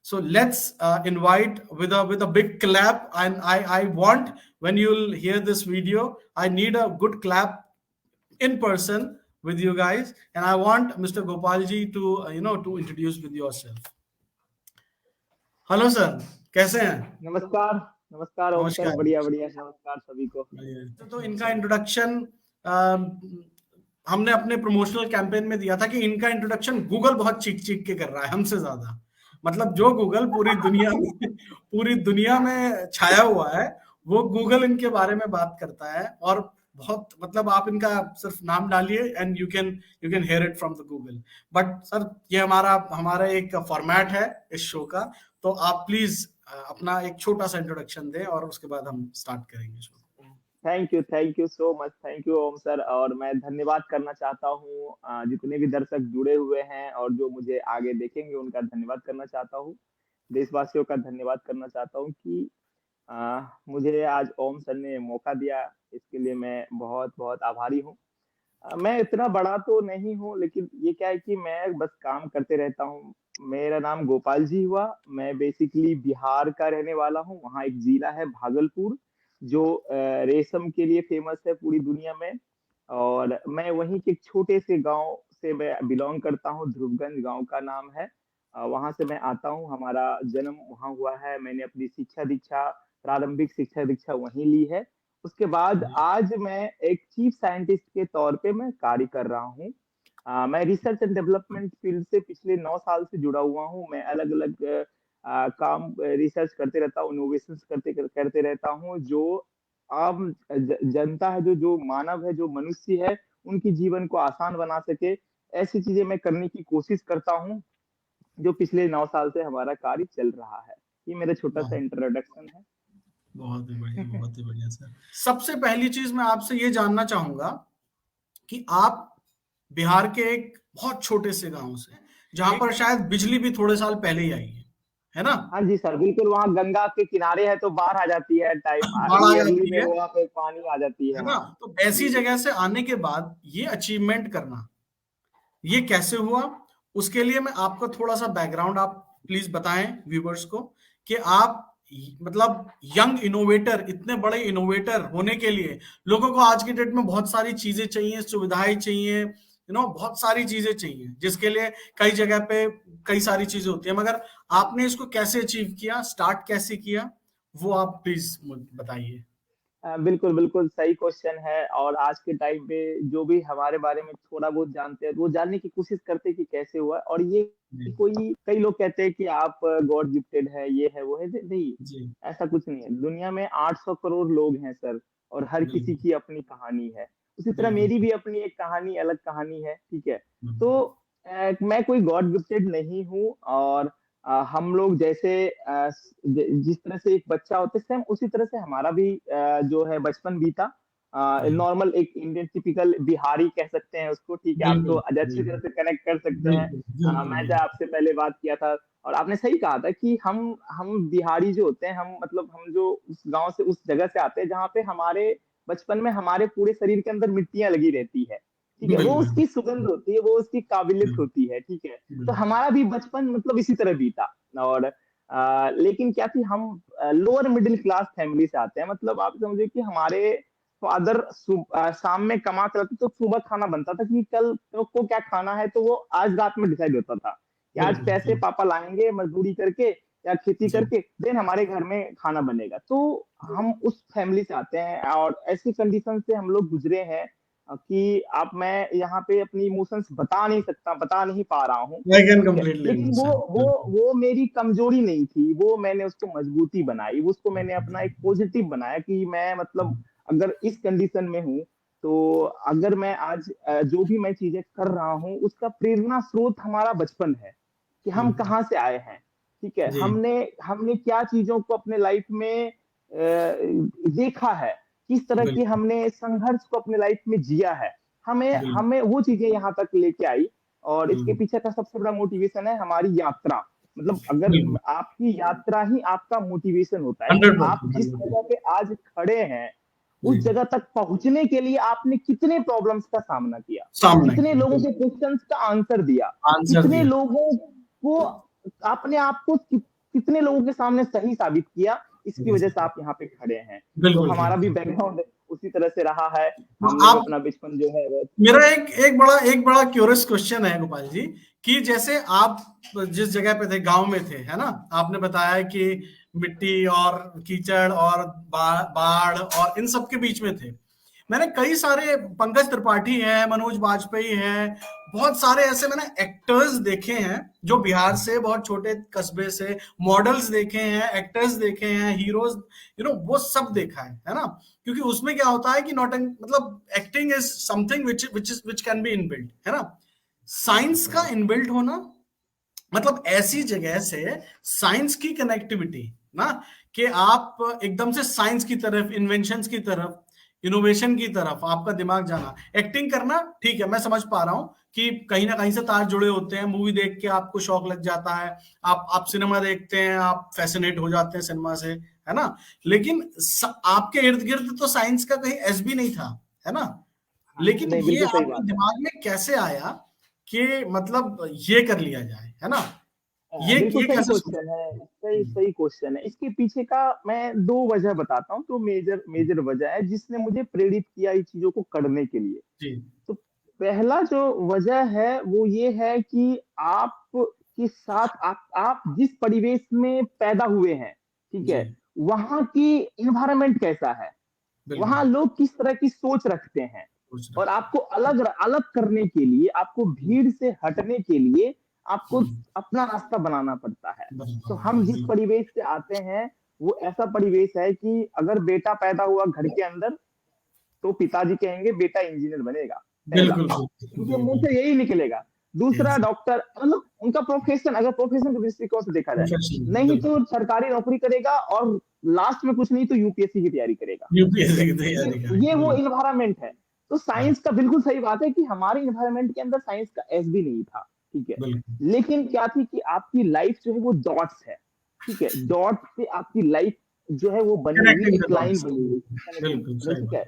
So let's invite with a big clap. And I want, when you'll hear this video, I need a good clap in person with you guys. And I want Mr. Gopalji to to introduce with yourself. Hello sir, कैसे हैं? नमस्कार। नमस्कार ओम sir, नमस्कार। बढ़िया बढ़िया। नमस्कार सभी को। तो इनका इंट्रोडक्शन हमने अपने प्रमोशनल कैंपेन में दिया था कि इनका इंट्रोडक्शन गूगल बहुत चीख चीख के कर रहा है हमसे ज्यादा। मतलब जो गूगल पूरी दुनिया में छाया हुआ है, वो गूगल इनके बारे में बात करता है। और बहुत, मतलब आप इनका सिर्फ नाम डालिए and you can hear it from the Google. But sir, ये हमारा एक फॉर्मेट है इस शो का, तो आप प्लीज अपना एक छोटा सा इंट्रोडक्शन दें और उसके बाद हम स्टार्ट करेंगे show. Thank you so much. Thank you Om sir. और मैं धन्यवाद करना चाहता हूँ जितने भी दर्शक जुड़े हुए हैं और जो मुझे आगे देखेंगे, उनका धन्यवाद करना चाहता हूँ। देशवासियों का धन्यवाद करना चाहता हूँ कि मुझे आज ओम सर ने मौका दिया, इसके लिए मैं बहुत बहुत आभारी हूँ। मैं इतना बड़ा तो नहीं हूँ, लेकिन ये क्या है कि मैं बस काम करते रहता हूँ। मेरा नाम गोपाल जी हुआ। मैं बेसिकली बिहार का रहने वाला हूँ। वहाँ एक जिला है भागलपुर, जो रेशम के लिए फेमस है पूरी दुनिया में। और मैं वहीं के एक छोटे से गांव से मैं बिलोंग करता हूँ। ध्रुवगंज गांव का नाम है। वहां से मैं आता हूँ। हमारा जन्म वहाँ हुआ है। मैंने अपनी प्रारंभिक शिक्षा दीक्षा वहीं ली है। उसके बाद आज मैं एक चीफ साइंटिस्ट के तौर पे मैं कार्य कर रहा हूँ। मैं रिसर्च एंड डेवलपमेंट फील्ड से पिछले 9 साल से जुड़ा हुआ हूँ। मैं अलग अलग काम रिसर्च करते रहता हूँ, इनोवेशन करते रहता हूँ, जो आम जनता है, जो मानव है, जो मनुष्य है, उनकी जीवन को आसान बना सके, ऐसी चीजें मैं करने की कोशिश करता हूँ, जो पिछले 9 साल से हमारा कार्य चल रहा है। ये मेरा छोटा सा इंट्रोडक्शन है। बहुत ही बढ़िया, बहुत ही बढ़िया सर। सबसे पहली चीज मैं आपसे ये जानना चाहूंगा कि आप बिहार के एक बहुत छोटे से गांव से, जहां पर शायद बिजली भी थोड़े साल पहले ही आई है ना? हाँ जी सर, बिल्कुल। वहाँ गंगा के किनारे है तो बाढ़ आ जाती है, टाइम बाढ़ आ ईयरली जाती में है, वहाँ पे पानी आ जाती है। है ना? हाँ तो ऐसी जगह से आने के बाद ये अचीवमेंट करना, ये कैसे हुआ? उसके लिए मैं आपको थोड़ा सा बैकग्राउंड आप प्लीज बताएं व्यूवर्स को, कि आप मतलब यंग इनोवेटर, इतने बड़े इनोवेटर होने के लिए लोगों को आज की डेट में बहुत सारी चीजें चाहिए, सुविधाएं चाहिए, बहुत सारी चीजें चाहिए, जिसके लिए कई जगह पे कई सारी चीजें होती है। मगर आपने इसको कैसे अचीव किया, स्टार्ट कैसे किया, वो आप प्लीज बताइए। बिल्कुल बिल्कुल सही क्वेश्चन है। और आज के टाइम पे जो भी हमारे बारे में थोड़ा बहुत जानते हैं, वो जानने की कोशिश करते हैं कि कैसे हुआ। और ये कई लोग कहते हैं कि आप गॉड गिफ्टेड है, ये है वो है। नहीं, ऐसा कुछ नहीं है। दुनिया में 800 करोड़ लोग हैं सर, और हर किसी की अपनी कहानी है। उसी तरह मेरी भी अपनी एक कहानी, अलग कहानी है। ठीक है, तो मैं कोई गॉड गिफ्टेड नहीं हूँ। और हम लोग जैसे जिस तरह से एक बच्चा होता है, सेम उसी तरह से हमारा भी जो है बचपन बीता। नॉर्मल एक इंडियन टिपिकल बिहारी कह सकते हैं उसको। ठीक है, आप तो अच्छी तरह से कनेक्ट कर सकते हैं। मैंने आपसे पहले बात किया था, और आपने सही कहा था कि हम बिहारी जो होते हैं, हम मतलब हम जो उस गांव से, उस जगह से आते हैं जहाँ पे हमारे बचपन में हमारे पूरे शरीर के अंदर मिट्टियां लगी रहती है। ठीक है, वो उसकी सुगंध होती है, वो उसकी काबिलियत होती है। ठीक है, तो हमारा भी बचपन मतलब इसी तरह बीता। और लेकिन क्या थी, हम लोअर मिडिल क्लास फैमिली से आते हैं। मतलब आप समझे कि हमारे फादर शाम में कमा कर आते, तो सुबह खाना बनता था कि कल को क्या खाना है, तो वो आज रात में डिसाइड होता था कि आज पैसे पापा लाएंगे मजदूरी करके या खेती करके, देन हमारे घर में खाना बनेगा। तो हम उस फैमिली से आते हैं, और ऐसी कंडीशन से हम लोग गुजरे हैं कि आप, मैं यहाँ पे अपनी इमोशंस बता नहीं पा रहा हूँ। लेकिन वो मेरी कमजोरी नहीं थी, वो मैंने उसको मजबूती बनाई, उसको मैंने अपना एक पॉजिटिव बनाया कि मैं मतलब अगर इस कंडीशन में हूँ, तो अगर मैं आज जो भी मैं चीजें कर रहा हूँ, उसका प्रेरणा स्रोत हमारा बचपन है कि हम कहाँ से आए हैं। ठीक है, हमने क्या चीजों को अपने लाइफ में देखा है, किस तरह की हमने संघर्ष को अपने लाइफ में जिया है, हमें वो चीजें यहाँ तक लेके आई। और इसके पीछे का सबसे बड़ा मोटिवेशन है हमारी यात्रा। मतलब अगर आपकी यात्रा ही आपका मोटिवेशन होता है कि आप जिस जगह पे आज खड़े हैं, उस जगह तक पहुंचने के लिए आपने कितने प्रॉब्लम्स का सामना किया, कितने लोगों के क्वेश्चंस का आंसर दिया, कितने लोगों को आपने आपको कितने लोगों के सामने सही साबित किया, इसकी वजह से आप यहाँ पे खड़े हैं। तो बिल्कुल हमारा भी बैकग्राउंड उसी तरह से रहा है, तो हमने भी आप, अपना बचपन जो है मेरा एक बड़ा क्यूरियस क्वेश्चन है गोपाल जी, कि जैसे आप जिस जगह पे थे, गांव में थे, है ना, आपने बताया कि मिट्टी और कीचड़ और बाढ़ और इन सब के बीच में थे। मैंने कई सारे, पंकज त्रिपाठी हैं, मनोज बाजपेयी हैं, बहुत सारे ऐसे मैंने एक्टर्स देखे हैं जो बिहार से, बहुत छोटे कस्बे से, मॉडल्स देखे हैं, एक्टर्स देखे हैं, हीरोज, वो सब देखा है ना। क्योंकि उसमें क्या होता है कि नॉट, मतलब acting is something which can be inbuilt, है ना। साइंस का इनबिल्ट होना, मतलब ऐसी जगह से साइंस की कनेक्टिविटी ना, कि आप एकदम से साइंस की तरफ, इन्वेंशंस की तरफ, इनोवेशन की तरफ आपका दिमाग जाना, एक्टिंग करना, ठीक है, मैं समझ पा रहा हूं कि कहीं ना कहीं से तार जुड़े होते हैं, मूवी देख के आपको शौक लग जाता है, आप सिनेमा देखते हैं, आप फैसिनेट हो जाते हैं सिनेमा से, है ना। लेकिन आपके इर्द गिर्द तो साइंस का कहीं एस भी नहीं था, है ना। लेकिन नहीं, ये बिल्कुल सही आपके बात है। दिमाग में कैसे आया कि मतलब ये कर लिया जाए, है ना, बिल्कुल ये सही कैसे सोचा? क्वेश्चन है, सही सही क्वेश्चन है। इसके पीछे का मैं दो वजह बताता हूँ, तो मेजर मेजर वजह है जिसने मुझे प्रेरित किया इस चीजों को करने के लिए। जी तो पहला जो वजह है वो ये है कि आप के साथ आप जिस परिवेश में पैदा हुए हैं, ठीक जी, है, वहां की इन्वायरमेंट कैसा है, बिल्कुल, वहां लोग किस तरह की सोच रखते हैं, सोच और रखते आपको अलग अलग करने के लिए, आपको हैं। भीड़ से हटने के लिए आपको हम्म, अपना रास्ता बनाना पड़ता है। बराबर, तो हम जिस बिल्कुल, परिवेश से आते हैं वो ऐसा परिवेश है कि अगर बेटा पैदा हुआ घर के अंदर, तो पिताजी कहेंगे बेटा इंजीनियर बनेगा, पहला, बिल्कुल, बिल्कुल, उनके मुंह बिल्कुल, से यही निकलेगा। दूसरा यस, डॉक्टर, मतलब उनका प्रोफेशन, अगर प्रोफेशन के दृष्टिकोण से देखा जाए, प्रोफेशन, नहीं बिल्कुल, तो सरकारी नौकरी करेगा, और लास्ट में कुछ नहीं तो यूपीएससी की तैयारी करेगा। ठीक यूपीएससी है, की तैयारी ये करेंगे, वो बिल्कुल, इन्वायरमेंट है। तो हाँ, साइंस का बिल्कुल सही बात है कि हमारे इन्वायरमेंट के अंदर साइंस का एस भी नहीं था। ठीक है, बिल्कुल, लेकिन क्या थी कि आपकी लाइफ जो है वो डॉट्स है। ठीक है, डॉट से आपकी लाइफ जो है वो बनी हुई, कनेक्टिंग द एक लाइन डॉट्स, बनी हुई, कनेक्टिंग। बिल्कुल सही ठीक बात, है,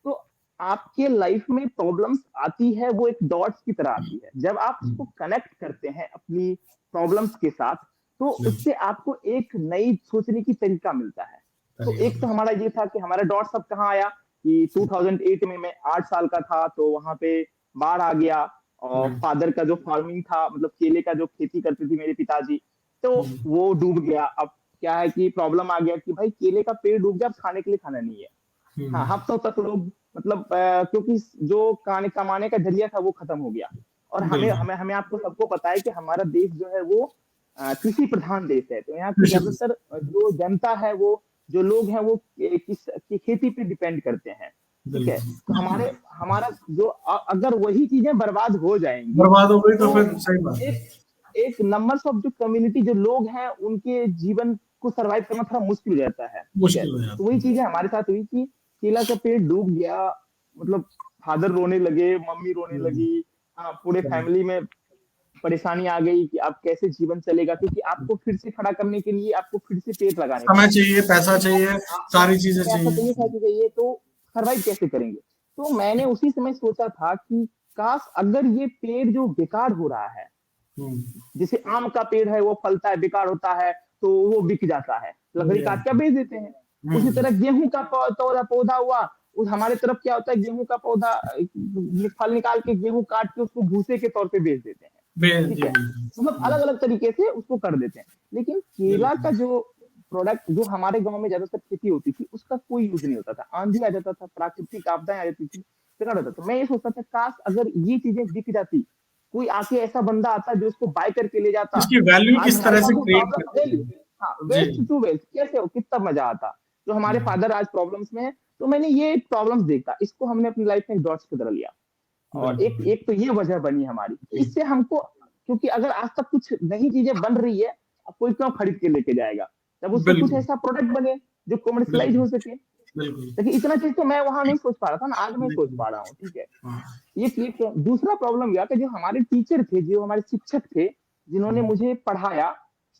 तो आपके लाइफ में प्रॉब्लम्स आती है, वो एक डॉट्स की तरह आती है। जब आप उसको कनेक्ट करते हैं अपनी प्रॉब्लम्स के साथ, तो उससे आपको एक नई सोचने की तरीका मिलता है। तो तरीका एक तो हमारा ये था कि हमारा डॉट्स अब कहाँ आया, कि 2008 में मैं 8 साल का था, तो वहां पे बाढ़ आ गया, और राइट, फादर का जो फार्मिंग था, मतलब केले का जो खेती करते थे मेरे पिताजी, तो वो डूब गया। अब क्या है कि प्रॉब्लम आ गया कि भाई केले का पेड़ डूब गया, अब खाने के लिए खाना नहीं है। हाँ, हफ्तों तक लोग, मतलब क्योंकि जो खाने कमाने का जरिया था वो खत्म हो गया। और हमें बिल्कुल, हमें हमें आपको सबको पता है कि हमारा देश जो है वो कृषि प्रधान देश है। तो यहाँ की ज्यादातर जो जनता है, वो जो लोग हैं वो किस की खेती पे डिपेंड करते हैं। ठीक है, तो बिल्कुल, हमारे हमारा जो अगर वही चीजें बर्बाद हो जाएंगी, बर्बाद हो गई तो तो फिर सही बात है, एक एक नंबर्स ऑफ जो कम्युनिटी, जो लोग हैं, उनके जीवन को सरवाइव करना थोड़ा मुश्किल हो जाता है। ठीक है, मुश्किल हो तो जाता वही है, चीजें हमारे साथ हुई कि केला का पेड़ डूब गया, मतलब फादर रोने लगे, मम्मी रोने लगी। हाँ, पूरे correct, फैमिली में परेशानी आ गई कि अब कैसे जीवन चलेगा, क्योंकि आपको फिर से खड़ा करने के लिए आपको फिर से पेड़ लगाने समय पड़ेंगे। चाहिए, पैसा चाहिए, आपको सारी चीजें पैसा चाहिए, चाहिए, खर्च चाहिए, तो सरवाइव कैसे करेंगे। तो मैंने उसी समय सोचा था कि काश अगर ये पेड़ जो बेकार हो रहा है, हम्म, जैसे आम का पेड़ है, वो फलता है, बेकार होता है, तो वो बिक जाता है, लकड़ी काट के बेच देते हैं। उसी हम्म, तरह गेहूं का पौधा हुआ, उस हमारे तरफ क्या होता है, गेहूं का पौधा फल निकाल के गेहूं काट के उसको भूसे के तौर पे बेच देते हैं। ठीक जी है, बिल्कुल, मतलब अलग अलग तरीके से उसको कर देते हैं। लेकिन केला का बिल्कुल, जो प्रोडक्ट, जो हमारे गांव में ज्यादातर खेती होती थी, उसका कोई यूज नहीं होता था। आंधी आ जाता था, प्राकृतिक आपदाएं आ जाती थी, बेकार होता था। मैं ये सोचता था काश अगर ये चीजें दिख जाती, कोई आके ऐसा बंदा आता जो उसको बाय करके ले जाता। इसकी वैल्यू आज किस हमारे तरह पास से जो क्रिएट प्रॉब्लम करते हैं, हाँ, जी, वेस्ट टू वेल्थ कैसे हो, कितना मजा आता। जो हमारे हम्म, फादर आज प्रॉब्लम्स में है, तो मैंने ये प्रॉब्लम्स देखा, इसको हमने अपनी लाइफ में डॉट्स की तरह लिया। और एक बिल्कुल, एक तो ये वजह बनी हमारी, तो इससे हमको, क्योंकि अगर आज तक कुछ नई चीजें बन रही है, अब कोई क्यों खरीद के लेके जाएगा, जब उससे कुछ बिल्कुल, ऐसा प्रोडक्ट बने जो कमर्शलाइज बिल्कुल, हो सके। बिल्कुल, लेकिन इतना चीज तो मैं वहां नहीं सोच पा रहा था ना, आज मैं सोच बिल्कुल, पा रहा हूँ। ठीक है, हाँ, ये दूसरा प्रॉब्लम हुआ कि जो हमारे टीचर थे, जो हमारे शिक्षक थे, जिन्होंने हम्म, मुझे पढ़ाया,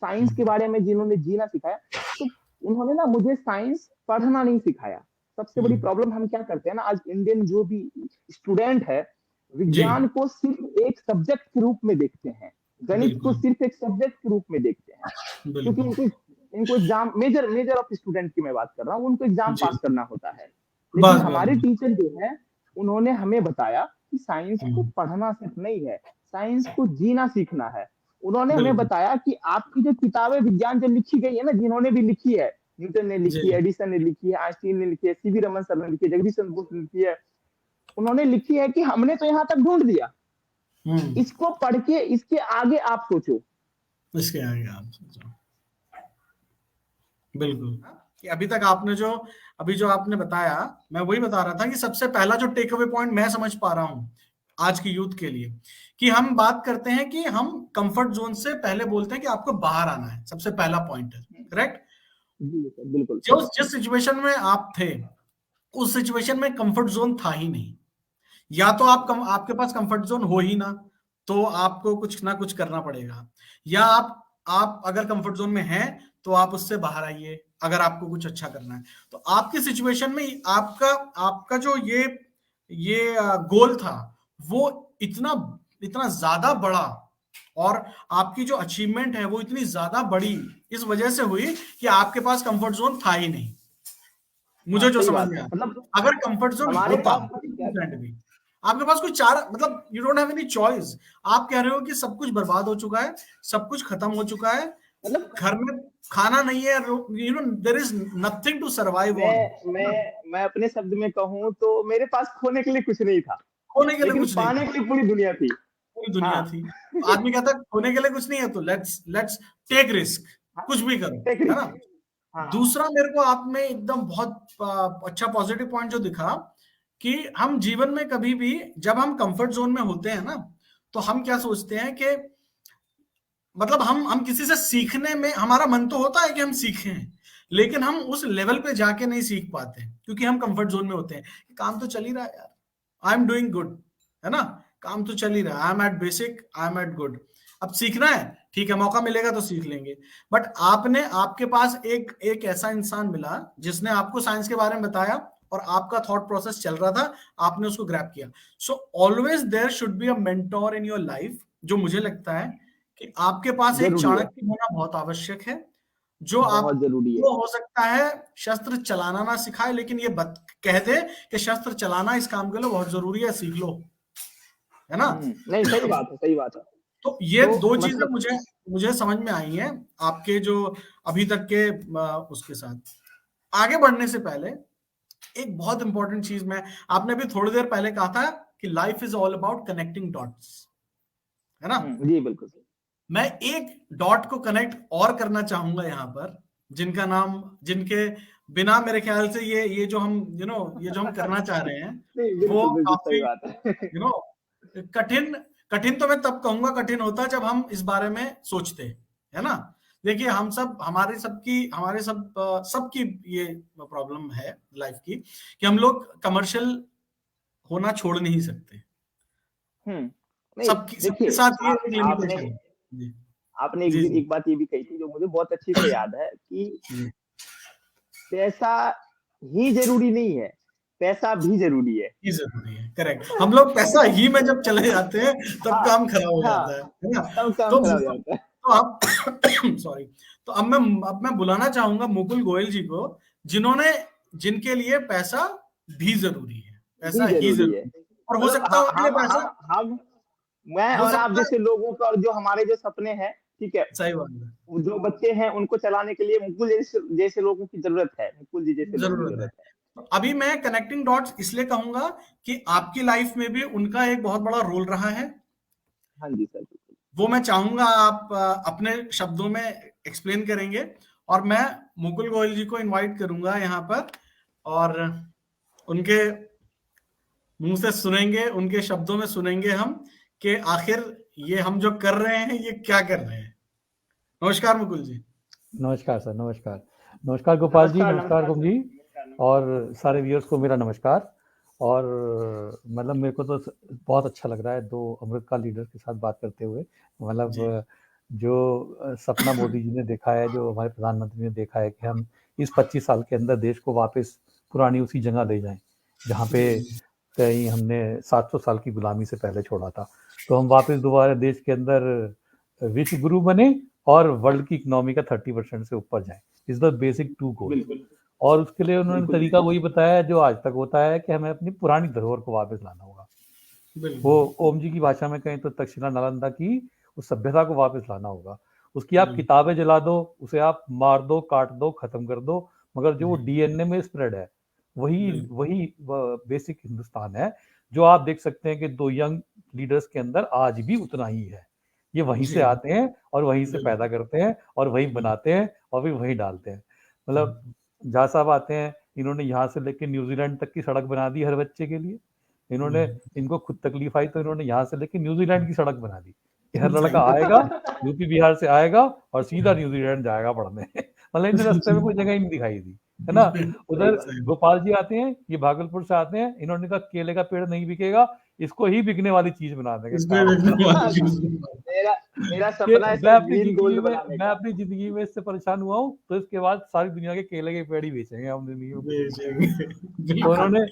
साइंस के बारे में जिन्होंने जीना सिखाया, तो उन्होंने ना मुझे साइंस पढ़ना नहीं सिखाया। सबसे बड़ी हम्म, प्रॉब्लम हम क्या करते हैं ना, आज इंडियन जो भी स्टूडेंट है, जी, विज्ञान को सिर्फ एक सब्जेक्ट के रूप में देखते हैं। गणित को बिल्कुल सिर्फ एक सब्जेक्ट के रूप में देखते हैं, क्योंकि बिल्कुल इनको एग्जाम, मेजर ऑफ स्टूडेंट की मैं बात कर रहा हूँ, उनको एग्जाम जी पास करना होता है। लेकिन बस बस हमारे बस टीचर जो है, उन्होंने हमें बताया कि साइंस को हम्म, पढ़ना सिर्फ नहीं है, साइंस को जीना सीखना है। उन्होंने हमें बिल्कुल बताया कि आपकी जो किताबें विज्ञान जो लिखी गई है ना, जिन्होंने भी लिखी है, न्यूटन ने लिखी जी है, एडिसन ने लिखी है, आइंस्टीन ने लिखी है, सीवी रमन सर ने लिखी है, जगदीश चंद्र बोस ने लिखी है, उन्होंने लिखी है कि हमने तो यहाँ तक ढूंढ दिया, हम्म, इसको पढ़ के इसके आगे आप सोचो। इसके आगे आप सोचो बिल्कुल कि अभी तक आपने जो अभी जो आपने बताया, मैं वही बता रहा था कि सबसे पहला जो टेक अवे पॉइंट मैं समझ पा रहा हूं आज की यूथ के लिए, कि हम बात करते हैं कि हम कंफर्ट जोन से पहले बोलते हैं कि आपको बाहर आना है, सबसे पहला पॉइंट है, करेक्ट। जी सर, बिल्कुल। जो जिस सिचुएशन में आप थे उस सिचुएशन में कंफर्ट जोन था ही नहीं, या तो आपके पास कंफर्ट जोन हो ही ना, तो आपको कुछ ना कुछ करना पड़ेगा, या आप अगर कंफर्ट जोन में हैं तो आप उससे बाहर आइए अगर आपको कुछ अच्छा करना है। तो आपकी सिचुएशन में आपका आपका जो ये गोल था वो इतना इतना ज्यादा बड़ा, और आपकी जो अचीवमेंट है वो इतनी ज्यादा बड़ी इस वजह से हुई कि आपके पास कंफर्ट जोन था ही नहीं। हाँ, मुझे जो सही समझ बात में है। आया, मतलब अगर कंफर्ट जोन हमारे होता पास क्या, 1% भी, आपके पास कोई चार मतलब you don't have any choice. आप कह रहे हो कि सब कुछ बर्बाद हो चुका है, सब कुछ खत्म हो चुका है, मतलब घर में खाना नहीं है, you know there is nothing to survive on. मैं अपने शब्द में कहूँ तो मेरे पास खोने के लिए कुछ नहीं था, खोने के लिए लेकिन कुछ नहीं पाने था, के लिए पूरी दुनिया थी। पूरी दुनिया हाँ। थी। तो आदमी कहता है खोने के लिए कुछ नहीं है तो लेट्स लेट्स टेक रिस्क, हाँ, कुछ भी करो, टेक है ना। रिस्क। हाँ। दूसरा मेरे को आप में एकदम बहुत अच्छा पॉजिटिव पॉइंट जो दिखा कि हम जीवन में कभी भी जब हम कंफर्ट जोन में होते हैं ना, तो हम क्या सोचते हैं कि मतलब हम किसी से सीखने में हमारा मन तो होता है कि हम सीखें, लेकिन हम उस लेवल पे जाके नहीं सीख पाते क्योंकि हम कंफर्ट जोन में होते हैं। काम तो चल ही रहा है यार, आई एम डूइंग गुड, है ना, काम तो चल ही रहा है, I am at basic, I am at good. अब सीखना है, ठीक है, मौका मिलेगा तो सीख लेंगे। बट आपके पास एक एक ऐसा इंसान मिला जिसने आपको साइंस के बारे में बताया और आपका थॉट प्रोसेस चल रहा था, आपने उसको ग्रैब किया। So always there should be a mentor in your life. जो मुझे लगता है कि आपके पास एक जरूरी है, चाणक्य होना बहुत आवश्यक है, जो बहुत जरूरी है। आपको हो सकता है शस्त्र चलाना ना सिखाए, लेकिन ये कह दे कि शस्त्र चलाना इस काम के लिए बहुत जरूरी है, सीख लो, है ना। नहीं, सही बात है, सही बात है। तो ये तो दो चीजें मतलब मुझे मुझे समझ में आई हैं आपके जो अभी तक के उसके साथ। आगे बढ़ने से पहले एक बहुत इंपॉर्टेंट चीज मैं, आपने अभी थोड़ी देर पहले कहा था कि life is all about connecting dots, है ना। जी बिल्कुल। मैं एक डॉट को कनेक्ट और करना चाहूंगा यहाँ पर, जिनका नाम, जिनके बिना मेरे ख्याल से ये जो हम ये जो हम करना चाह रहे हैं नहीं, वो बिल्कुल बिल्कुल सही काफी बात है। यू नो कठिन, कठिन तो मैं तब कहूंगा कठिन होता है जब हम इस बारे में सोचते हैं, है ना। देखिए हम सब, हमारे सबकी ये प्रॉब्लम है लाइफ की कि हम लोग कमर्शियल होना छोड़ नहीं सकते। नहीं, सबकी सबके देखिए, साथ ये एक आपने लिमिटेशन है। जी आपने जी जी एक बात ये भी कही थी जो मुझे बहुत अच्छी से याद है कि जी पैसा ही जरूरी नहीं है, पैसा भी जरूरी है। ही जरूरी है, करेक्ट। हम लोग पैसा ही में जब चले जाते हैं तब हाँ। काम खराब हो हाँ, जाता है ना। तब काम तो खराब हो जाता है। तो आप सॉरी, तो अब मैं बुलाना चाहूंगा मुकुल गोयल जी को, जिन्होंने जिनके लिए पैसा भी जरूरी है, पैसा भी ही जरूरी है। जरूरी, और हो मतलब सकता है उनके लिए पैसा, हम मैं हो और आप सकता है, जैसे लोगों का, और जो हमारे जो सपने हैं, ठीक है, सही बात है, जो बच्चे हैं उनको चलाने के लिए मुकुल जैसे लोगों की जरूरत है, मुकुल जी जैसे लोगों की जरूरत है। जरूरत है। तो अभी मैं कनेक्टिंग डॉट्स इसलिए कहूंगा कि आपकी लाइफ में भी उनका एक बहुत बड़ा रोल रहा है। हाँ जी सर, बिल्कुल। वो मैं चाहूंगा आप अपने शब्दों में एक्सप्लेन करेंगे, और मैं मुकुल गोयल जी को इनवाइट करूंगा यहाँ पर, और उनके मुंह से सुनेंगे, उनके शब्दों में सुनेंगे हम कि आखिर ये हम जो कर रहे हैं ये क्या कर रहे हैं। नमस्कार मुकुल जी। नमस्कार सर, नमस्कार। नमस्कार गोपाल जी, नमस्कार, नमस्कार नमस्कार कुम सर, जी, नमस्कार। और सारे व्यूअर्स को मेरा नमस्कार। और मतलब मेरे को तो बहुत अच्छा लग रहा है दो अमेरिका लीडर के साथ बात करते हुए। जी मतलब जो सपना मोदी जी ने देखा है, जो हमारे प्रधानमंत्री ने देखा है कि हम इस 25 साल के अंदर देश को वापस पुरानी उसी जगह ले जाएं जहाँ पे कहीं हमने 700 साल की गुलामी से पहले छोड़ा था। तो हम वापस दोबारा देश के अंदर विश्व गुरु बने और वर्ल्ड की इकोनॉमी का 30% से ऊपर जाए। इज द बेसिक 2 गोल। बिल्कुल और उसके लिए उन्होंने बिल्कुल तरीका वही बताया है जो आज तक होता है, कि हमें अपनी पुरानी धरोहर को वापस लाना होगा। वो बिल्कुल ओम जी की भाषा में कहें तो तक्षशिला नालंदा की उस सभ्यता को वापस लाना होगा। उसकी आप हम्म, किताबें जला दो, उसे आप मार दो, काट दो, खत्म कर दो, मगर जो वो जी, डीएनए में स्प्रेड है वही बिल्कुल वही बेसिक हिंदुस्तान है, जो आप देख सकते हैं कि 2 यंग लीडर्स के अंदर आज भी उतना ही है। ये वहीं से जी, आते हैं और वहीं से पैदा बिल्कुल करते हैं और वहीं बनाते हैं और फिर वहीं डालते हैं। मतलब झा साहब आते हैं, इन्होंने यहाँ से लेके न्यूजीलैंड तक की सड़क बना दी हर बच्चे के लिए। इन्होंने इनको खुद तकलीफ आई तो इन्होंने यहाँ से लेके न्यूजीलैंड की सड़क बना दी कि हर लड़का सही आएगा, यूपी बिहार से आएगा और सीधा न्यूजीलैंड जाएगा पढ़ने। मतलब इन्हें रास्ते में कोई जगह ही नहीं दिखाई दी, है ना। उधर सही गोपाल जी आते हैं, ये भागलपुर से आते हैं, इन्होंने कहा केले का पेड़ नहीं बिकेगा, इसको ही बिकने वाली चीज बना देंगे, इसमें कार देखने बना वाली देंगे। चीज मेरा मेरा कि सपना है सर ग्रीन गोल्ड बनाने मैं का। अपनी जिंदगी में इससे परेशान हुआ हूँ, तो इसके बाद सारी दुनिया के केले के पेड़ ही बेचेंगे हम जिंदगी में कुछ नहीं बेचेंगे करेंगे। तो बिल्कुल उन्होंने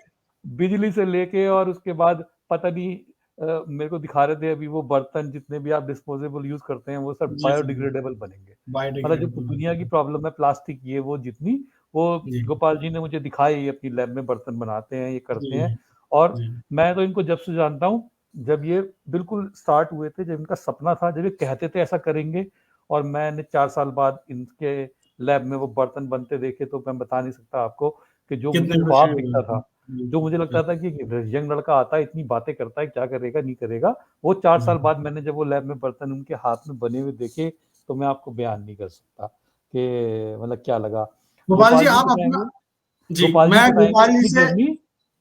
बिजली से लेके और उसके बाद पता नहीं मेरे को दिखा रहे थे अभी, वो बर्तन जितने भी आप डिस्पोजेबल यूज करते हैं वो सब जी जी बायोडिग्रेडेबल बनेंगे। मतलब जो बायोडिग्रेडेबल दुनिया की प्रॉब्लम है प्लास्टिक, ये वो जितनी, वो जी गोपाल जी ने मुझे दिखाई, ये अपनी लैब में बर्तन बनाते हैं, ये करते जी हैं। और जी मैं तो इनको जब से जानता हूँ, जब ये बिल्कुल स्टार्ट हुए थे, जब इनका सपना था, जब ये कहते थे ऐसा करेंगे, और मैंने 4 साल बाद इनके लैब में वो बर्तन बनते देखे, तो मैं बता नहीं सकता आपको कि जो मुझे कितनी खुशी ख्वाब दिखता था, होगी जो मुझे लगता था कि यंग लड़का आता है, इतनी बातें करता है, क्या करेगा नहीं करेगा, वो 4 साल बाद मैंने जब वो लैब में बर्तन उनके हाथ में बने हुए देखे, तो मैं आपको बयान नहीं कर सकता कि मतलब क्या लगा। गोपाल जी गोपाल जी आप बताएंगे, अपना जी गोपाल जी मैं बताएंगे गोपाल जी अपनी से जर्नी,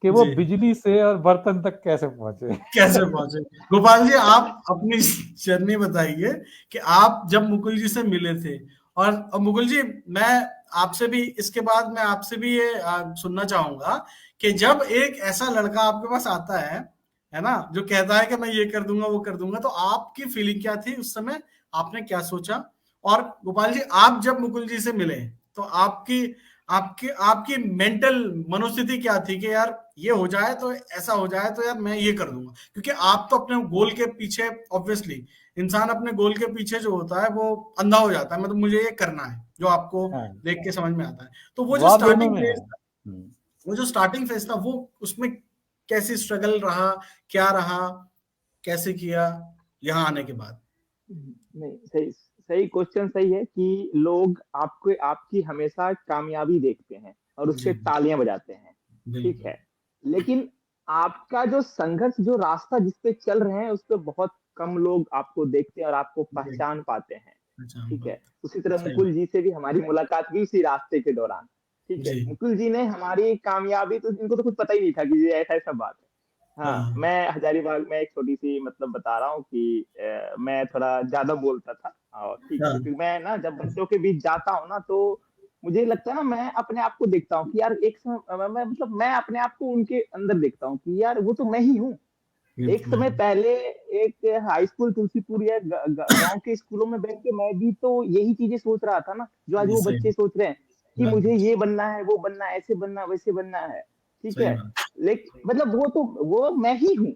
कि वो जी बिजली से और बर्तन तक कैसे पहुंचे। कैसे पहुंचे गोपाल जी आप अपनी जर्नी बताइए कि आप जब मुकुल जी से मिले थे और मुकुल जी मैं आपसे भी इसके बाद मैं आपसे भी ये सुनना चाहूंगा कि जब एक ऐसा लड़का आपके पास आता है ना, जो कहता है कि मैं ये कर दूंगा वो कर दूंगा, तो आपकी फीलिंग क्या थी उस समय, आपने क्या सोचा? और गोपाल जी आप जब मुकुल जी से मिले तो आपकी आपकी आपकी मेंटल मनोस्थिति क्या थी कि यार ये हो जाए तो ऐसा हो जाए तो यार मैं ये कर दूंगा, क्योंकि आप तो अपने गोल के पीछे ऑब्वियसली इंसान अपने गोल के पीछे जो होता है वो अंधा हो जाता है, मतलब मुझे ये करना है जो आपको हाँ, देख के समझ में आता है। तो वो आप दोनों में है। वो जो स्टार्टिंग फेज था वो उसमें कैसी स्ट्रगल रहा, क्या रहा, कैसे किया यहाँ आने के बाद? नहीं सही सही क्वेश्चन सही है कि लोग आपको आपकी हमेशा कामयाबी देखते हैं और उससे जी तालियां बजाते हैं, ठीक बिल्कुल है। लेकिन आपका जो संघर्ष, जो रास्ता जिस पे चल रहे हैं, उस पे बहुत कम लोग आपको देखते हैं और आपको देख पहचान पाते हैं, अच्छा ठीक है। बात उसी तरह सही मुकुल जी से भी हमारी मुलाकात हुई उसी रास्ते के दौरान, ठीक है। जी मुकुल जी ने हमारी कामयाबी, तो इनको तो कुछ पता ही नहीं था कि ये ऐसा ऐसा बात है। हाँ, हाँ मैं हजारीबाग में एक छोटी-सी मतलब बता रहा हूँ कि मैं थोड़ा ज़्यादा बोलता था, और ठीक है, हाँ क्योंकि मैं ना जब बच्चों के बीच जाता हूँ ना, तो मुझे लगता है ना, मैं अपने आप को देखता हूँ कि यार एक समय मैं मतलब मैं अपने आप को उनके अंदर देखता हूँ कि यार वो तो मैं ही हूँ। एक बिल्कुल समय पहले एक हाई स्कूल तुलसीपुर या ग ग गाँव के स्कूलों में बैठ के मैं भी तो यही चीज़ें सोच रहा था ना, जो आज जी वो सही बच्चे सोच रहे हैं कि बात मुझे ये बनना है, वो बनना है, ऐसे बनना है, वैसे बनना है, ठीक सही है। बात मतलब वो तो वो मैं ही हूँ।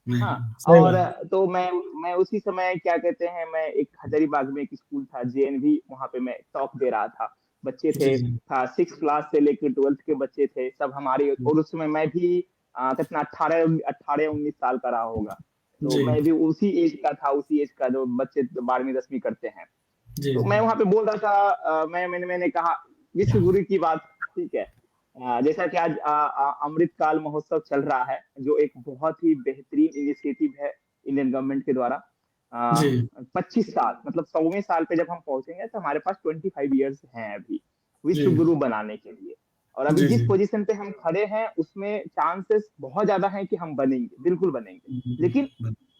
हाँ, नहीं सही और बात तो मैं उसी समय क्या कहते हैं, मैं एक हजारीबाग में एक स्कूल था जेएनवी, वहाँ पे मैं टॉक दे रहा था। बच्चे जी थे, जी था 6 क्लास से लेकर 12th के बच्चे थे, सब हमारे, और उस समय मैं भी कितना 18-19 साल का रहा होगा। तो जी मैं भी उसी एज का था, उसी एज का जो बच्चे 12वीं 10वीं करते हैं। जी तो जी मैं वहाँ पे बोल रहा था, मैंने कहा विश्व गुरु की बात, ठीक है। जैसा कि आज अमृत काल महोत्सव चल रहा है, जो एक बहुत ही बेहतरीन इनिशिएटिव है इंडियन गवर्नमेंट के द्वारा। जी 25 साल मतलब 100वें साल पे जब हम पहुंचेंगे, तो हमारे पास 25 इयर्स हैं अभी जी विश्व गुरु बनाने के लिए। और अभी जी जिस जी पोजीशन पे हम खड़े हैं, उसमें चांसेस बहुत ज्यादा हैं कि हम बनेंगे, बिल्कुल बनेंगे। लेकिन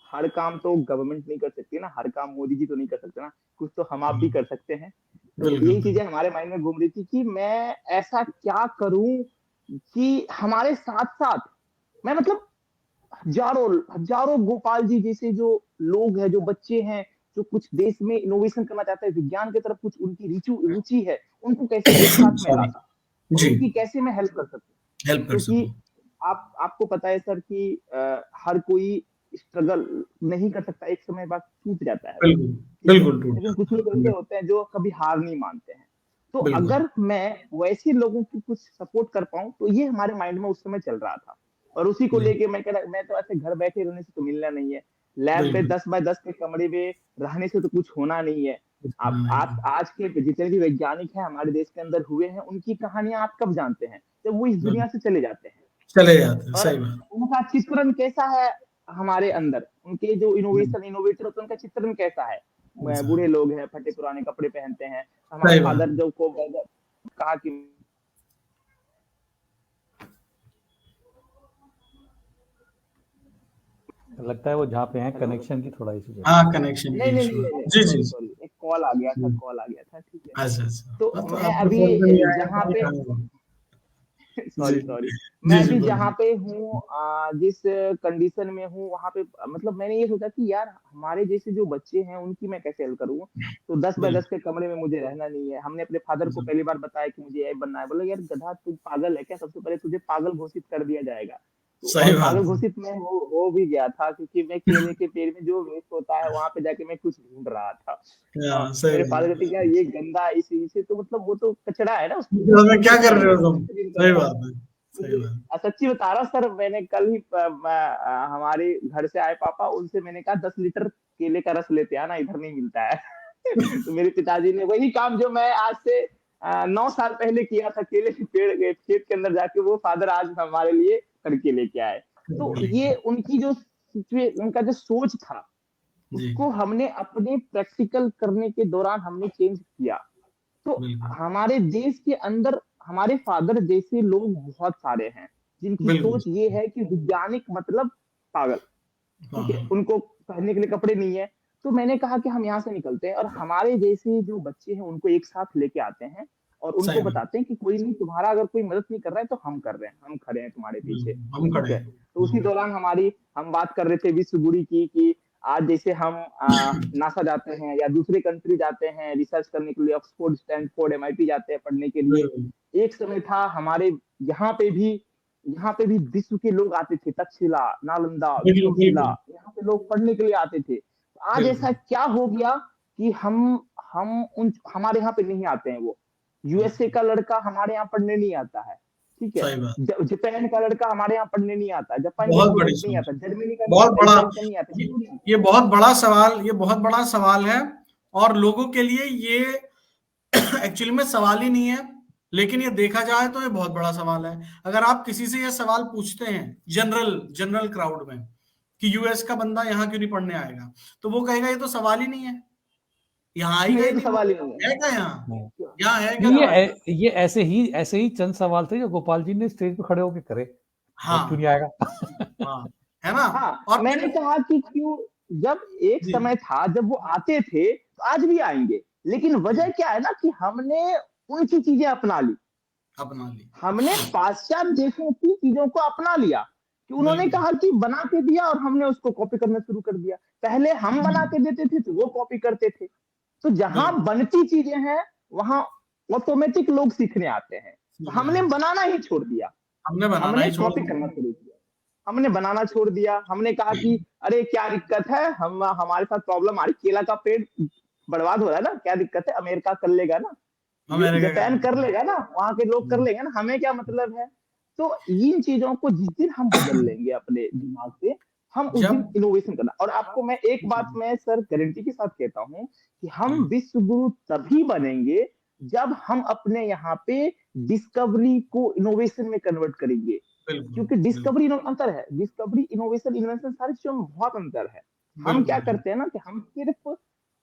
हर काम तो गवर्नमेंट नहीं कर सकती ना, हर काम मोदी जी तो नहीं कर सकते ना, कुछ तो हम आप भी कर सकते हैं। तो बिल्कुल यही चीजें हमारे माइंड में घूम रही थी कि मैं ऐसा क्या करूं कि हमारे साथ साथ मैं मतलब हजारों हजारों गोपाल जी जैसे जो लोग हैं, जो बच्चे हैं, जो कुछ देश में इनोवेशन करना चाहते हैं, विज्ञान की तरफ कुछ उनकी रुचि है, उनको कैसे एक साथ में ला सॉरी सकूं और जी उनकी कैसे मैं हेल्प कर सकूं। हेल्प कर क्योंकि सकूं आपको पता है सर कि हर कोई स्ट्रगल नहीं कर सकता, एक समय बाद टूट जाता है वो, बिल्कुल बिल्कुल टूट लेकिन कुछ जाता लोग है। ऐसे होते हैं जो कभी हार नहीं मानते हैं। तो बिल्कुल अगर मैं वैसे लोगों की कुछ सपोर्ट कर पाऊँ, तो ये हमारे माइंड में उस समय चल रहा था। और उसी को जी लेके मैं कह रहा, मैं तो ऐसे घर बैठे रहने से तो मिलना नहीं है। लैब में बिल्कुल 10 बाय 10 के कमरे में रहने से तो कुछ होना नहीं है। कुछ आप नहीं आज के जितने भी वैज्ञानिक हैं हमारे देश के अंदर हुए हैं, उनकी कहानियाँ आप कब जानते हैं? जब वो इस बिल्कुल, दुनिया से चले जाते हैं। चले जाते हैं, और सही बात। उनका चित्रण कैसा है हमारे अंदर? उनके जो इनोवेटर होते हैं, उनका चित्रण कैसा है? ऐसा बूढ़े लोग हैं, फटे पुराने कपड़े पहनते हैं। हमारे सही बात फादर जो को कहा कि लगता है वो जहाँ पे हैं हेलो, कनेक्शन की थोड़ा इशू चल रहा हाँ है। कनेक्शन नहीं की नहीं इशू नहीं है। नहीं नहीं, जी जी सॉरी जी सॉरी, एक कॉल आ गया था, जी। कॉल आ गया था, ठीक है। अच्छा अच्छा, तो हाँ, तो मैं आपका अभी फोन पे नहीं आएगा जहाँ तो नहीं पे खाऊंगा। जी सॉरी सॉरी, जी मैं जी अभी जहाँ बोलिए। पे हूँ, जिस कंडीशन में हूँ वहाँ पे, मतलब मैंने ये सोचा कि यार हमारे जैसे जो बच्चे हैं उनकी मैं कैसे हेल्प करूँ। तो 10 बाय 10 बिल्कुल के कमरे में मुझे रहना नहीं है। हमने अपने फादर को जी पहली बार बताया कि मुझे ये बनना है। बोला यार गधा तू पागल है क्या? सबसे पहले तुझे पागल घोषित कर दिया जाएगा। तो और सही बात पागल है। घोषित मैं हो भी गया था, क्योंकि मैं केले के पेड़ में जो वेस्ट होता है वहां पे जाके मैं कुछ ढूंढ रहा था। हाँ सही मेरे बात फादर कहते क्या ये गंदा, इसे तो मतलब वो तो कचरा है ना, है। उसको में क्या क्लीन कर कर रहे दो, हो तुम? क्लीन कर सही दो। बात है, सही बात। सच्ची बता रहा हूँ सर, मैंने कल ही हमारे घर से आए पापा, उनसे मैंने कहा 10 लीटर केले का रस लेते आना, इधर नहीं मिलता है। तो मेरे पिताजी ने वही काम जो मैं आज से 9 साल पहले किया था, केले के पेड़ के खेत के अंदर जाके, वो फादर आज हमारे लिए करके लेके आए। तो ये उनकी जो उनका जो सोच था, जी उसको हमने अपने प्रैक्टिकल करने के दौरान हमने चेंज किया। तो बिल्कुल हमारे देश के अंदर हमारे फादर जैसे लोग बहुत सारे हैं, जिनकी बिल्कुल। सोच ये है कि वैज्ञानिक मतलब पागल, ठीक है, हाँ उनको पहनने के लिए कपड़े नहीं है। तो मैंने कहा कि हम यहाँ से निकलते हैं और हमारे जैसे जो बच्चे हैं उनको एक साथ लेके आते हैं और सही उनको बात, बताते हैं कि कोई नहीं, तुम्हारा अगर कोई मदद नहीं कर रहा है तो हम कर रहे हैं, हम खड़े हैं तुम्हारे पीछे, बिल्कुल हम ठीक खड़े है। हैं। तो उसी दौरान हम बात कर रहे थे विश्व गुरु की, कि आज जैसे हम नासा जाते हैं या दूसरे कंट्री जाते हैं रिसर्च करने के लिए, ऑक्सफोर्ड, स्टैनफोर्ड, एमआईटी जाते हैं पढ़ने के लिए। बिल्कुल एक समय था हमारे यहाँ पे भी यहाँ पे भी विश्व के लोग आते थे, तक्षशिला, नालंदा, बिल्कुल विक्रमशिला, बिल्कुल यहाँ पे लोग पढ़ने के लिए आते थे। तो आज ऐसा बिल्कुल। क्या हो गया कि हम उन हमारे यहाँ पे नहीं आते हैं वो। यूएसए का लड़का हमारे यहाँ पढ़ने नहीं आता है, ठीक है। सही बात, जापान का लड़का हमारे यहाँ पढ़ने नहीं आता, जापान का बहुत बड़ी स्टूडेंट नहीं सोच, आता, जर्मनी का नहीं बहुत आता, बड़ा। इजराइल का नहीं आता, ये, क्यों नहीं आता? ये बहुत बड़ा सवाल, ये बहुत बड़ा सवाल है। और लोगों के लिए ये एक्चुअली में सवाल ही नहीं है, लेकिन ये देखा जाए तो ये बहुत बड़ा सवाल है। अगर आप किसी से ये सवाल पूछते हैं जनरल जनरल क्राउड में कि यूएस का बंदा यहाँ क्यों नहीं पढ़ने आएगा, तो वो कहेगा ये तो सवाल ही नहीं है, यहाँ आएगा ये ही तो नहीं, वो सवाल ही नहीं है है। क्या यहाँ, नहीं यहाँ है क्या नहीं, जो आएगा। ये ऐसे ही चंद सवाल थे जो गोपाल जी ने स्टेज पे खड़े होकर करे। वो क्यों नहीं हाँ आएगा? हाँ, है ना। हाँ, और मैंने फिर कहा कि क्यों, जब एक जी समय था जब वो आते थे तो आज भी आएंगे, लेकिन वजह जी क्या है ना कि हमने उनकी चीजें अपना ली। अपना ली, हमने पाश्चात्य देशों की चीजों को अपना लिया, कि उन्होंने बिल्कुल कहा कि बना के दिया और हमने उसको कॉपी करना शुरू कर दिया। पहले हम बना के देते थे तो वो कॉपी करते थे। तो जहां बिल्कुल बनती चीजें हैं वहां ऑटोमेटिक लोग सीखने आते हैं। तो सीखने हमने आए, बनाना ही छोड़ दिया, हमने बनाना हमने ही छोड़ कॉपी दिया। करना शुरू किया, हमने बनाना छोड़ दिया। हमने कहा कि अरे क्या दिक्कत है, हम हमारे साथ प्रॉब्लम आ रही, केला का पेड़ बर्बाद हो रहा है ना, क्या दिक्कत है, अमेरिका कर लेगा ना, अमेरिका का जापान कर लेगा ना, वहां के लोग कर लेंगे ना, हमें क्या मतलब है। तो इन चीजों को जिस दिन हम बदल लेंगे अपने दिमाग से, हम उस दिन जब इनोवेशन करना। और आपको मैं एक बात मैं सर गारंटी के साथ कहता हूँ कि हम जी विश्व गुरु तभी बनेंगे जब हम अपने यहाँ पे डिस्कवरी को इनोवेशन में कन्वर्ट करेंगे। बिल्कुल क्योंकि बिल्कुल डिस्कवरी अंतर है, डिस्कवरी, इनोवेशन, इन्वेंशन, सारी चीजों में बहुत अंतर है। हम क्या बिल्कुल करते हैं ना कि हम सिर्फ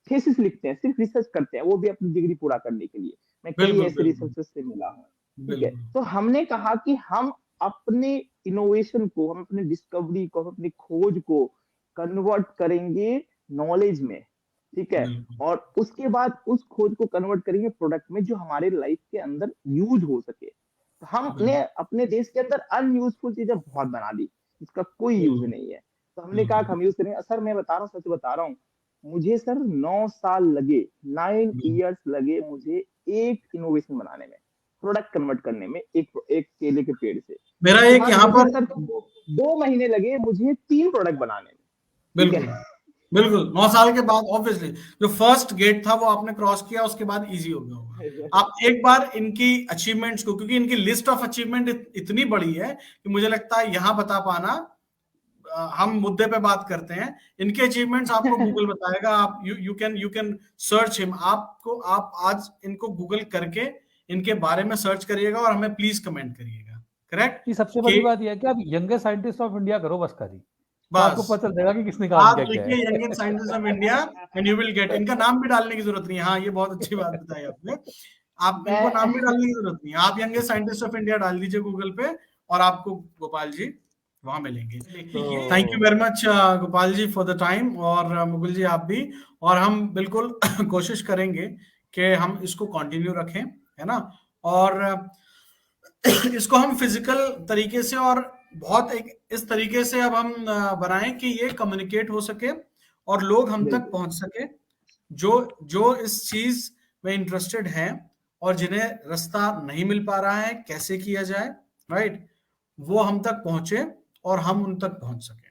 थीसिस लिखते हैं, सिर्फ रिसर्च करते हैं, वो भी अपनी डिग्री पूरा करने के लिए। मैं कई बिल्कुल ऐसे बिल्कुल रिसर्चर से मिला हूँ, ठीक है। बिल्कुल तो हमने कहा कि हम अपने इनोवेशन को, हम अपने डिस्कवरी को, हम अपनी खोज को कन्वर्ट करेंगे नॉलेज में, ठीक है। बिल्कुल और उसके बाद उस खोज को कन्वर्ट करेंगे प्रोडक्ट में, जो हमारे लाइफ के अंदर यूज हो सके। तो हमने बिल्कुल अपने देश के अंदर अनयूजफुल चीजें बहुत बना दी, इसका कोई यूज बिल्कुल नहीं है। तो हमने कहा कि बिल्कुल हम यूज करेंगे। सर मैं बता रहा हूँ, सच बता रहा हूँ, मुझे सर 9 साल लगे, 9 इयर्स लगे मुझे एक इनोवेशन बनाने में, प्रोडक्ट कन्वर्ट करने में, एक केले के पेड़ से। मेरा उसके एक बाद यहाँ मुझे पर सर 2 महीने लगे मुझे 3 प्रोडक्ट बनाने में, ठीक है। बिल्कुल बिल्कुल 9 साल के बाद ऑब्वियसली जो फर्स्ट गेट था वो आपने क्रॉस किया, उसके बाद इजी हो गया होगा। आप एक बार इनकी अचीवमेंट्स को, क्योंकि इनकी लिस्ट ऑफ अचीवमेंट इतनी बड़ी है कि मुझे लगता है यहाँ बता पाना, हम मुद्दे पे बात करते हैं, इनके अचीवमेंट्स आपको गूगल बताएगा। आप यू कैन सर्च हिम। आपको आप आज इनको गूगल करके इनके बारे में सर्च करिएगा और हमें प्लीज कमेंट करिएगा। करेक्ट। ये सबसे बड़ी बात यह है कि आप यंगेस्ट साइंटिस्ट ऑफ इंडिया करो बस खाली, तो बस आपको पता चल जाएगा कि किसने काम आप क्या किया लिखिए है। Youngest scientist of India and you will get. इनका नाम भी डालने की जरूरत नहीं है। हाँ, ये बहुत अच्छी बात बताई आपने। आप इनको नाम भी डालने की जरूरत नहीं है। आप यंगेस्ट साइंटिस्ट ऑफ इंडिया डाल दीजिए गूगल पे और आपको गोपाल जी वहां मिलेंगे। Thank you very much Gopal ji for the time, और मुकुल जी आप भी। और हम बिल्कुल कोशिश करेंगे कि हम इसको कंटिन्यू रखें, है ना, और इसको हम फिजिकल तरीके से और बहुत एक इस तरीके से अब हम बनाएं कि ये कम्युनिकेट हो सके और लोग हम तक पहुंच सके, जो जो इस चीज में इंटरेस्टेड हैं और जिन्हें रास्ता नहीं मिल पा रहा है कैसे किया जाए, राइट, वो हम तक पहुंचे और हम उन तक पहुंच सके।